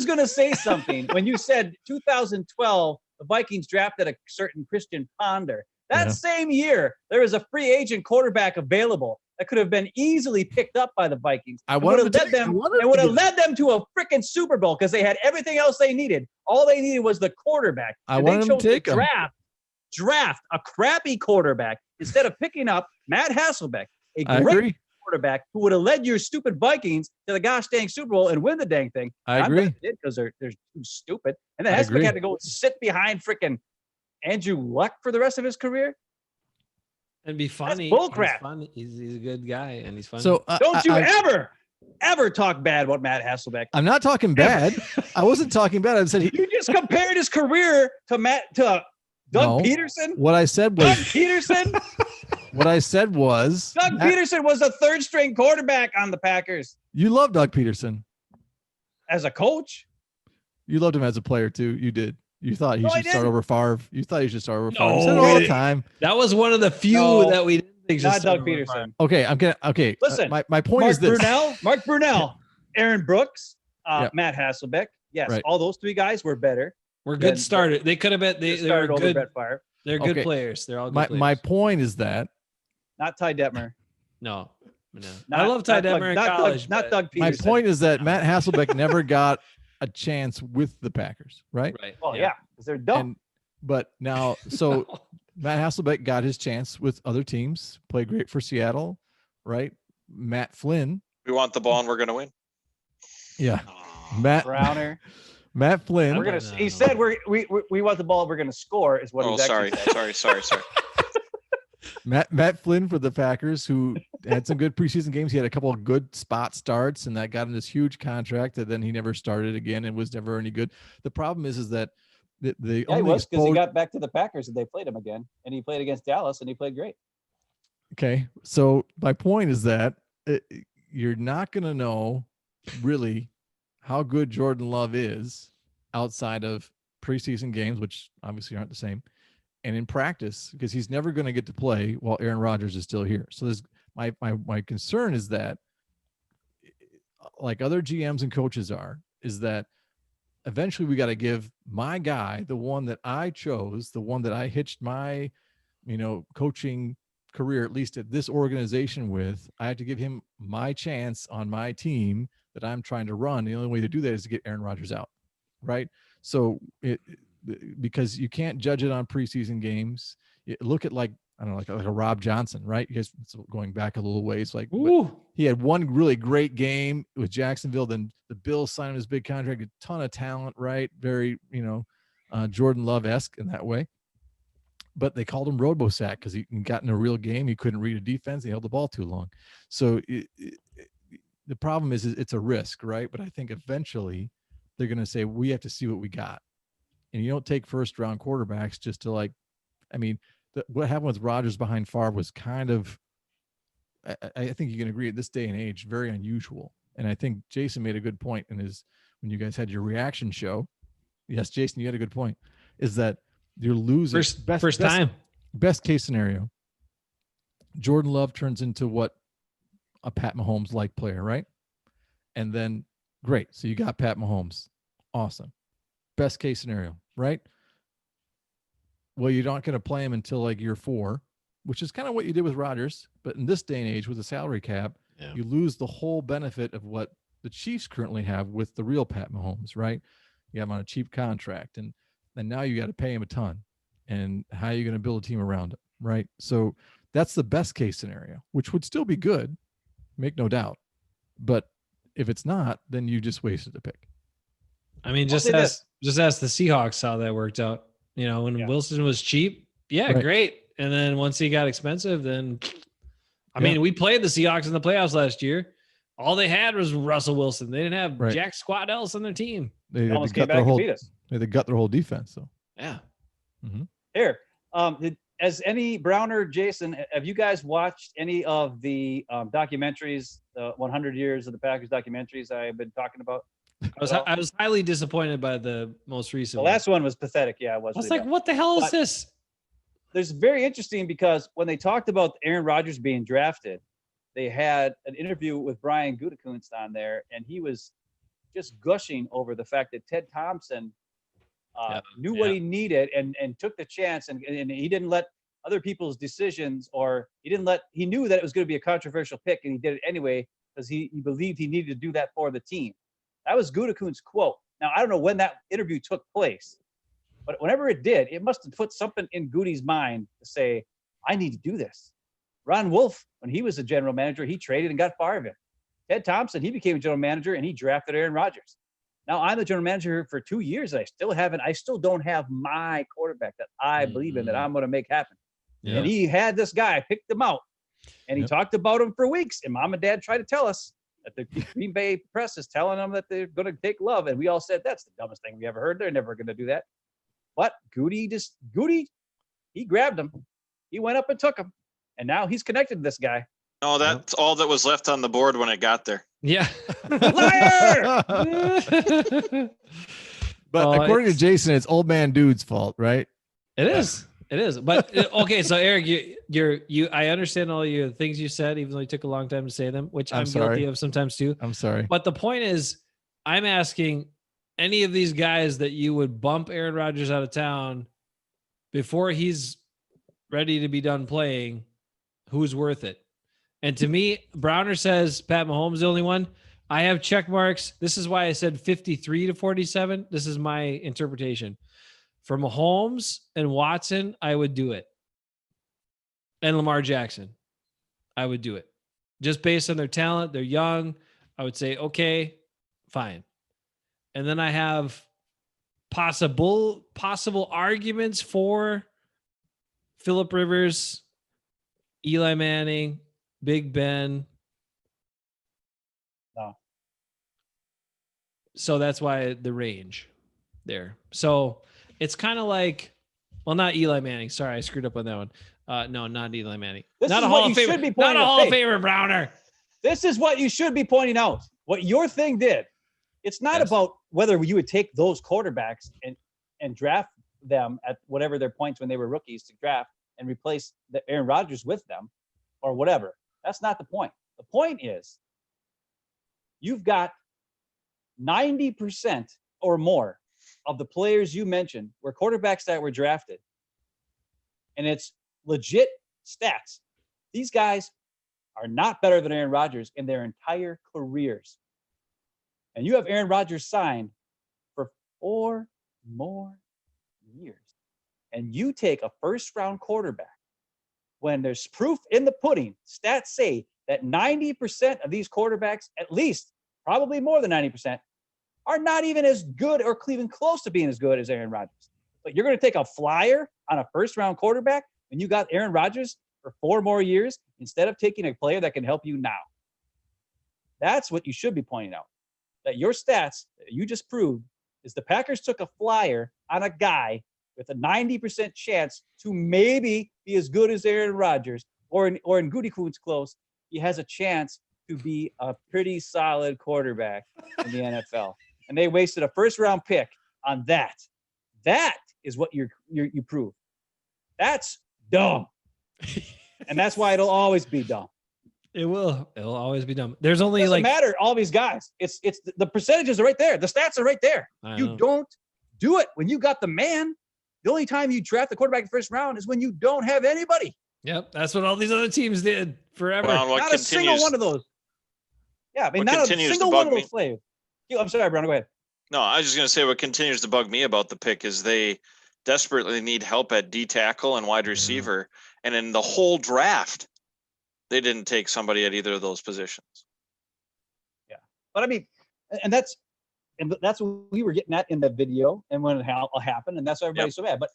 going to say something when you said 2012, the Vikings drafted a certain Christian Ponder. That same year, there was a free agent quarterback available that could have been easily picked up by the Vikings. It would have led them to a freaking Super Bowl because they had everything else they needed. All they needed was the quarterback. I wanted them to take him. Draft a crappy quarterback instead of picking up Matt Hasselbeck, a great quarterback who would have led your stupid Vikings to the gosh dang Super Bowl and win the dang thing. I agree. Because they're too stupid. And then Hasselbeck had to go sit behind freaking Andrew Luck for the rest of his career. And be funny. That's bullcrap. He's a good guy and he's funny. So don't you ever talk bad about Matt Hasselbeck. I'm not talking bad. I wasn't talking bad. I said you just compared his career to Doug Peterson. What I said was Doug Peterson. What I said was Doug Peterson was a third string quarterback on the Packers. You love Doug Peterson as a coach. You loved him as a player too. You did. You thought he should start over Favre. You thought he should start over Favre. You said it all the time. That was one of the few that we didn't think. Not Doug Peterson. Okay. Listen, my point is this. Mark Brunell, Aaron Brooks, Matt Hasselbeck. Yes, right. All those three guys were better. We're good started. They could have been. They were good. Brett Favre. They're good players. They're all good players. My point is that. Not Ty Detmer. No. I love Ty Detmer in college. Not Doug Peterson. My point is that Matt Hasselbeck never got a chance with the Packers, right? Right. Well, yeah, because they're dumb. But now, so Matt Hasselbeck got his chance with other teams, played great for Seattle, right? Matt Flynn. We want the ball and we're going to win. Yeah. Browner. Matt Flynn. He said we want the ball. We're gonna score. Is what he's sorry. actually said. Sorry. Matt Flynn for the Packers, who had some good preseason games. He had a couple of good spot starts, and that got him this huge contract that then he never started again and was never any good. The problem is that the he was, because he got back to the Packers and they played him again, and he played against Dallas and he played great. Okay, so my point is that you're not going to know really how good Jordan Love is outside of preseason games, which obviously aren't the same, and in practice, because he's never going to get to play while Aaron Rodgers is still here. So there's my concern is that, like other GMs and coaches is that eventually we got to give my guy, the one that I chose, the one that I hitched my, coaching career, at least at this organization with, I have to give him my chance on my team that I'm trying to run. The only way to do that is to get Aaron Rodgers out. Right. So because you can't judge it on preseason games. Look at like a Rob Johnson, right? You guys going back a little ways, like he had one really great game with Jacksonville. Then the Bills signed him his big contract, a ton of talent, right? Very, Jordan Love-esque in that way. But they called him Robo-Sack because he got in a real game. He couldn't read a defense. He held the ball too long. So the problem is it's a risk, right? But I think eventually they're going to say, we have to see what we got. And you don't take first round quarterbacks just to what happened with Rodgers behind Favre was kind of, I think you can agree at this day and age, very unusual. And I think Jason made a good point when you guys had your reaction show. Yes, Jason, you had a good point, is that you're losing first time. Best case scenario, Jordan Love turns into what a Pat Mahomes like player, right? And then great. So you got Pat Mahomes. Awesome. Best case scenario, right? Well, you're not going to play him until like year 4, which is kind of what you did with Rodgers. But in this day and age with the salary cap, you lose the whole benefit of what the Chiefs currently have with the real Pat Mahomes, right? You have him on a cheap contract, and now you got to pay him a ton. And how are you going to build a team around it, right? So that's the best case scenario, which would still be good, make no doubt. But if it's not, then you just wasted a pick. I mean, just ask the Seahawks how that worked out. When Wilson was cheap, right. Great. And then once he got expensive, then I mean, we played the Seahawks in the playoffs last year. All they had was Russell Wilson. They didn't have Jack Squat else on their team. They almost came back and beat us. They got their whole defense. So yeah. Mm-hmm. Here, as any Browner, Jason, have you guys watched any of the documentaries, the 100 Years of the Packers documentaries I've been talking about? I was highly disappointed by the most recent. The last one was pathetic. Yeah, it was. I was like, what the hell is this? There's very interesting because when they talked about Aaron Rodgers being drafted, they had an interview with Brian Gutekunst on there, and he was just gushing over the fact that Ted Thompson knew what he needed and took the chance, and he didn't let other people's decisions, or he knew that it was going to be a controversial pick, and he did it anyway because he believed he needed to do that for the team. That was Gutekunst's quote. Now, I don't know when that interview took place, but whenever it did, it must have put something in Goody's mind to say, I need to do this. Ron Wolf, when he was a general manager, he traded and got Favre. Ted Thompson, he became a general manager and he drafted Aaron Rodgers. Now I'm the general manager for 2 years. And I still don't have my quarterback that I believe in, that I'm going to make happen. Yeah. And he had this guy, picked him out, and he talked about him for weeks. And mom and dad tried to tell us that the Green Bay press is telling them that they're going to take Love. And we all said, that's the dumbest thing we ever heard. They're never going to do that. But Goody, he grabbed him. He went up and took him. And now he's connected to this guy. No, that's all that was left on the board when it got there. Yeah. Liar! But according to Jason, it's old man dude's fault, right? It is. It is. But okay, so Eric, you I understand all your things you said, even though it took a long time to say them, which I'm guilty of sometimes too. I'm sorry. But the point is, I'm asking any of these guys that you would bump Aaron Rodgers out of town before he's ready to be done playing, who's worth it? And to me, Browner says Pat Mahomes is the only one. I have check marks. This is why I said 53 to 47. This is my interpretation. For Mahomes and Watson, I would do it. And Lamar Jackson, I would do it. Just based on their talent, they're young. I would say, okay, fine. And then I have possible arguments for Phillip Rivers, Eli Manning, Big Ben. No. So that's why the range there. So it's kind of like, well, not Eli Manning. Sorry, I screwed up on that one. No, not Eli Manning. This not is a what Hall you of Famer. should be Not pointing a out. Hall of Hey, Famer, Browner. This is what you should be pointing out. What your thing did. It's not Yes. about whether you would take those quarterbacks and draft them at whatever their points when they were rookies to draft and replace the Aaron Rodgers with them or whatever. That's not the point. The point is you've got 90% or more of the players you mentioned were quarterbacks that were drafted. And it's legit stats. These guys are not better than Aaron Rodgers in their entire careers. And you have Aaron Rodgers signed for 4 more years. And you take a first-round quarterback when there's proof in the pudding. Stats say that 90% of these quarterbacks, at least, probably more than 90%, are not even as good or even close to being as good as Aaron Rodgers. But you're going to take a flyer on a first-round quarterback when you got Aaron Rodgers for 4 more years instead of taking a player that can help you now. That's what you should be pointing out. That your stats that you just proved is the Packers took a flyer on a guy with a 90% chance to maybe be as good as Aaron Rodgers, or in Goody Coon's close, he has a chance to be a pretty solid quarterback in the NFL. And they wasted a first-round pick on that. That is what you prove. That's dumb. And that's why it'll always be dumb. It'll always be dumb. There's only Doesn't like matter. All these guys. It's the percentages are right there. The stats are right there. You don't do it when you got the man. The only time you draft the quarterback in the first round is when you don't have anybody. Yep, that's what all these other teams did forever. Well, Not a single one of those. Yeah, I mean, not a single one of those slaves. I'm sorry, Brown. Go ahead. No, I was just going to say what continues to bug me about the pick is they desperately need help at D tackle and wide receiver. And in the whole draft, they didn't take somebody at either of those positions. Yeah. But I mean, and that's what we were getting at in the video and when it happened. And that's why everybody's so mad. But,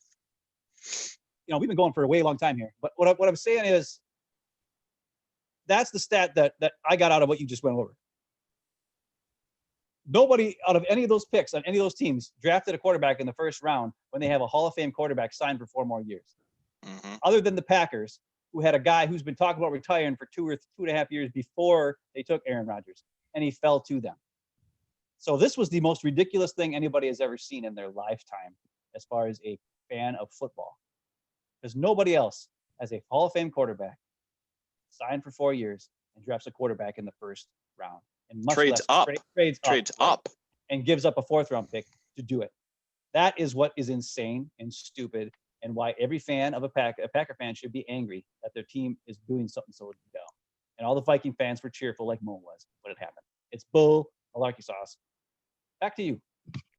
we've been going for a way long time here. But what I'm saying is that's the stat that I got out of what you just went over. Nobody out of any of those picks on any of those teams drafted a quarterback in the first round when they have a Hall of Fame quarterback signed for 4 more years. Mm-hmm. Other than the Packers, who had a guy who's been talking about retiring for 2 or 2.5 years before they took Aaron Rodgers, and he fell to them. So this was the most ridiculous thing anybody has ever seen in their lifetime as far as a fan of football. Because nobody else has a Hall of Fame quarterback signed for 4 years and drafts a quarterback in the first round. And much Trades up and gives up a 4th-round pick to do it. That is what is insane and stupid, and why every fan of a Packer fan should be angry that their team is doing something so dumb. And all the Viking fans were cheerful like Moon was when it happened. It's bull malarkey sauce. Back to you.